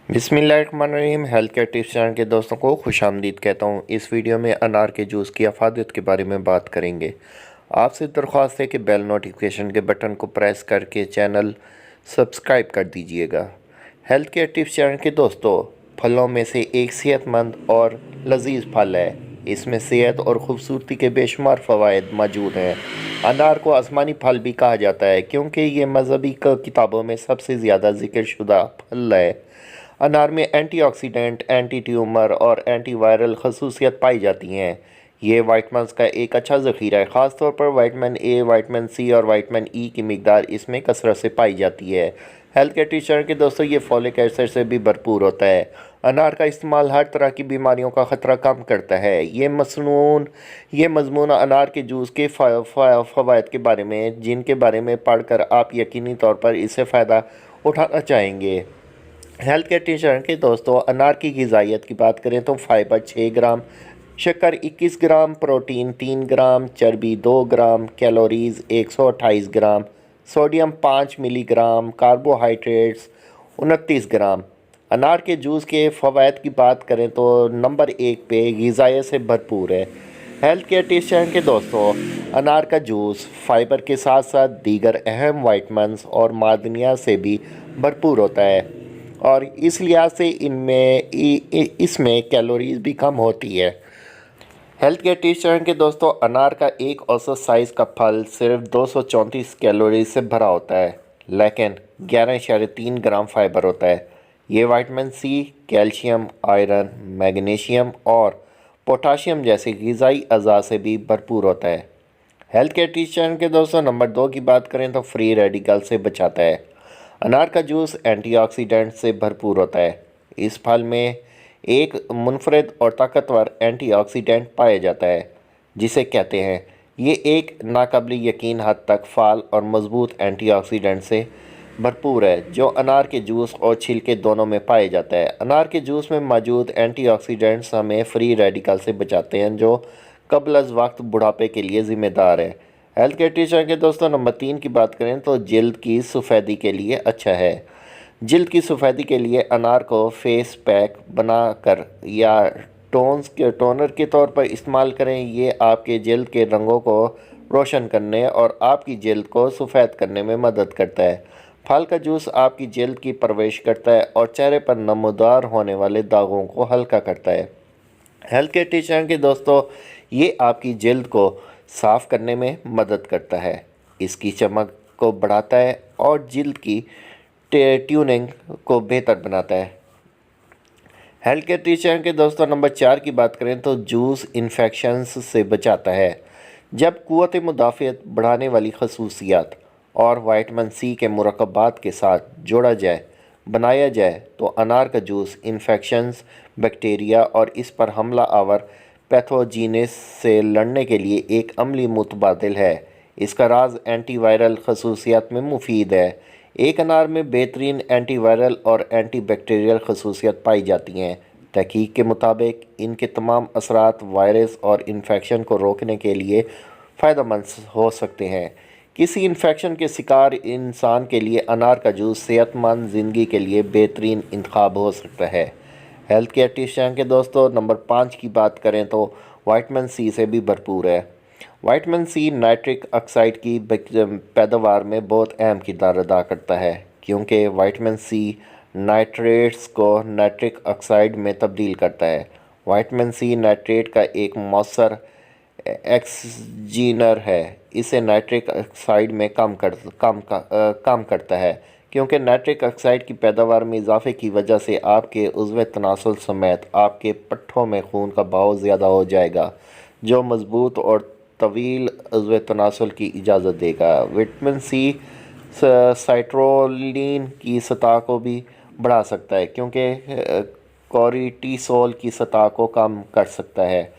बिस्मिल्लाहिर्रहमानिर्रहीम। Health care tips channel के दोस्तों को खुशामदीद कहता हूँ। इस वीडियो में अनार के जूस की अफादियत के बारे में बात करेंगे। आपसे दरख्वास्त है कि बेल नोटिफिकेशन के बटन को प्रेस करके चैनल सब्सक्राइब कर दीजिएगा। हेल्थ केयर टिप्स चैनल के दोस्तों, फलों में से एक सेहतमंद और लजीज फल है। इसमें सेहत और ख़ूबसूरती के बेशुमार फ़वाइद मौजूद हैं। अनार को आसमानी फल भी कहा जाता है क्योंकि ये मजहबी किताबों में सबसे ज़्यादा जिक्र शुदा फल है। अनार में एंटीऑक्सीडेंट, एंटी ट्यूमर और एंटीवायरल खसूसियत पाई जाती हैं। ये वाइटमिन्स का एक अच्छा ज़ख़ीरा है। ख़ास तौर पर विटामिन ए, विटामिन सी और विटामिन ई की मिकदार इसमें कसरत से पाई जाती है। हेल्थ केयर टीचर के दोस्तों, ये फॉलिक एसिड से भी भरपूर होता है। अनार का इस्तेमाल हर तरह की बीमारियों का ख़तरा कम करता है। ये मजमून अनार के जूस के फ़वाइद के बारे में जिनके बारे में पढ़कर आप यकीनी तौर पर इससे फ़ायदा उठाना चाहेंगे। हेल्थ केयर टीचर के दोस्तों, अनार की ग़िज़ाइयत की बात करें तो फाइबर 6 ग्राम, शक्कर 21 ग्राम, प्रोटीन 3 ग्राम, चर्बी 2 ग्राम, कैलोरीज़ 128 ग्राम, सोडियम 5 मिलीग्राम, कार्बोहाइड्रेट्स 29 ग्राम। अनार के जूस के फ़वाइद की बात करें तो नंबर 1 पे ग़िज़ाइयत से भरपूर है। हेल्थ केयर टीचर के दोस्तों, अनार का जूस फाइबर के साथ साथ दीगर अहम विटामिन्स और मादनियात से भी भरपूर होता है और इस लिहाज से इसमें कैलोरीज़ भी कम होती है। हेल्थ केयर टीचर के दोस्तों, अनार का एक औसत साइज़ का फल सिर्फ 234 कैलोरीज से भरा होता है, लेकिन 11.3 ग्राम फाइबर होता है। ये vitamin C, calcium, iron, magnesium और पोटाशियम जैसे ग़िज़ाई अज़ा से भी भरपूर होता है। हेल्थ केयर टीचर के दोस्तों, नंबर 2 की बात करें तो फ्री रेडिकल से बचाता है। अनार का जूस एंटीऑक्सीडेंट से भरपूर होता है। इस फल में एक मुनफरद और ताकतवर एंटीऑक्सीडेंट पाया जाता है जिसे कहते हैं। ये एक नाकाबिल यकीन हद तक फाल और मजबूत एंटीऑक्सीडेंट से भरपूर है जो अनार के जूस और छिलके दोनों में पाया जाता है। अनार के जूस में मौजूद एंटीऑक्सीडेंट्स हमें फ्री रेडिकल से बचाते हैं जो कबल अज़ वक्त बुढ़ापे के लिए ज़िम्मेदार है। हेल्थ केयर टीचर के दोस्तों, नंबर 3 की बात करें तो जल्द की सफ़ेदी के लिए अच्छा है। जल्द की सफ़ेदी के लिए अनार को फेस पैक बनाकर या टोनर के तौर पर इस्तेमाल करें। ये आपके जल्द के रंगों को रोशन करने और आपकी जल्द को सफ़ेद करने में मदद करता है। फल का जूस आपकी जल्द की परवरिश करता है और चेहरे पर नमूदार होने वाले दागों को हल्का करता है। हेल्थ केयर टीचर के दोस्तों, ये आपकी जल्द को साफ़ करने में मदद करता है, इसकी चमक को बढ़ाता है और जल्द की ट्यूनिंग को बेहतर बनाता है। हेल्थ केयर टीचर के दोस्तों, नंबर 4 की बात करें तो जूस इन्फेक्शंस से बचाता है। जब क़ुव्वत मुदाफ़ियत बढ़ाने वाली खसूसियात और विटामिन सी के मुरक्कबात के साथ बनाया जाए तो अनार का जूस इन्फेक्शंस, बैक्टीरिया और इस पर हमला आवर पैथोजीनेस से लड़ने के लिए एक अमली मुतबादिल है। इसका राज एंटीवायरल खसूसियात में मुफीद है। एक अनार में बेहतरीन एंटीवायरल और एंटीबैक्टीरियल खसूसियात पाई जाती हैं। तहकीक के मुताबिक इनके तमाम असरात वायरस और इन्फेक्शन को रोकने के लिए फ़ायदेमंद हो सकते हैं। किसी इन्फेक्शन के शिकार इंसान के लिए अनार का जूस सेहतमंद ज़िंदगी के लिए बेहतरीन इंतखाब हो सकता है। हेल्थ केयर टिप्स के दोस्तों, नंबर 5 की बात करें तो विटामिन सी से भी भरपूर है। विटामिन सी नाइट्रिक ऑक्साइड की पैदावार में बहुत अहम किरदार अदा करता है क्योंकि विटामिन सी नाइट्रेट्स को नाइट्रिक ऑक्साइड में तब्दील करता है। विटामिन सी नाइट्रेट का एक मौसर एक्सजीनर है। इसे नाइट्रिक ऑक्साइड में कम करता है क्योंकि नाइट्रिक ऑक्साइड की पैदावार में इजाफे की वजह से आपके उज़्व तनासुल समेत आपके पट्ठों में खून का बहाव ज़्यादा हो जाएगा जो मजबूत और तवील उज़्व तनासुल की इजाज़त देगा। विटामिन सी साइट्रोलिन की सतह को भी बढ़ा सकता है क्योंकि कोर्टिसोल की सतह को कम कर सकता है।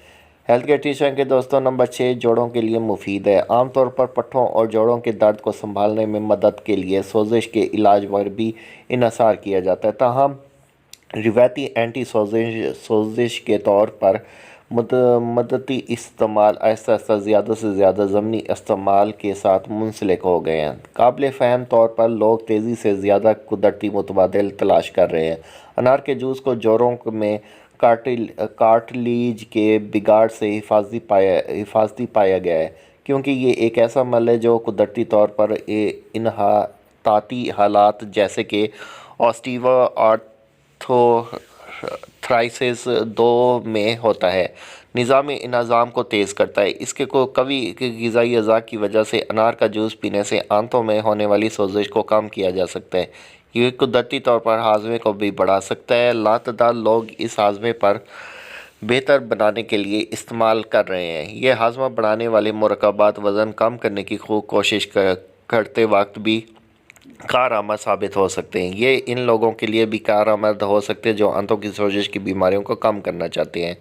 हेल्थ केयर टीचर के दोस्तों, नंबर 6 जोड़ों के लिए मुफीद है। आमतौर पर पट्ठों और जोड़ों के दर्द को संभालने में मदद के लिए सोजिश के इलाज पर भी इन्हसार किया जाता है। ताहम रिवायती एंटी सोजिश के तौर पर मदती इस्तेमाल आहिस्ता आहिस्ता ज़्यादा से ज़्यादा ज़मनी इस्तेमाल के साथ मुंसलिक हो गए हैं। काबिल फ़हम तौर पर लोग तेज़ी से ज़्यादा कुदरती मुतबादिल तलाश कर रहे हैं। अनार के जूस को जोड़ों में कार्टिलेज के बिगाड़ से हिफाजती पाया गया है, क्योंकि ये एक ऐसा अमल है जो कुदरती तौर पर इन्हताती हालात जैसे कि ऑस्टियोआर्थराइटिस 2 में होता है, निज़ामी इंतज़ाम को तेज़ करता है। इसके को कवी ग़िज़ाई अज़ा की वजह से अनार का जूस पीने से आंतों में होने वाली सोजिश को कम किया जा सकता है। ये कुदरती तौर पर हाजमे को भी बढ़ा सकता है। लातदार लोग इस हाजमे पर बेहतर बनाने के लिए इस्तेमाल कर रहे हैं। ये हाजमा बढ़ाने वाले मुरक्कबात वज़न कम करने की खूब कोशिश करते वक्त भी कारआमद साबित हो सकते हैं। ये इन लोगों के लिए भी कारआमद हो सकते हैं जो आंतों की सोजिश की बीमारियों को कम करना चाहते हैं।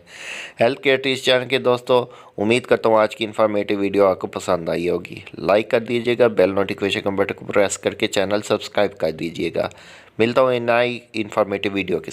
हेल्थ केयर टिप्स चैनल के दोस्तों, उम्मीद करता हूँ आज की इन्फॉर्मेटिव वीडियो आपको पसंद आई होगी। लाइक कर दीजिएगा, बेल नोटिफिकेशन बटन को प्रेस करके चैनल सब्सक्राइब कर दीजिएगा। मिलता हूँ नई इन्फॉर्मेटिव वीडियो के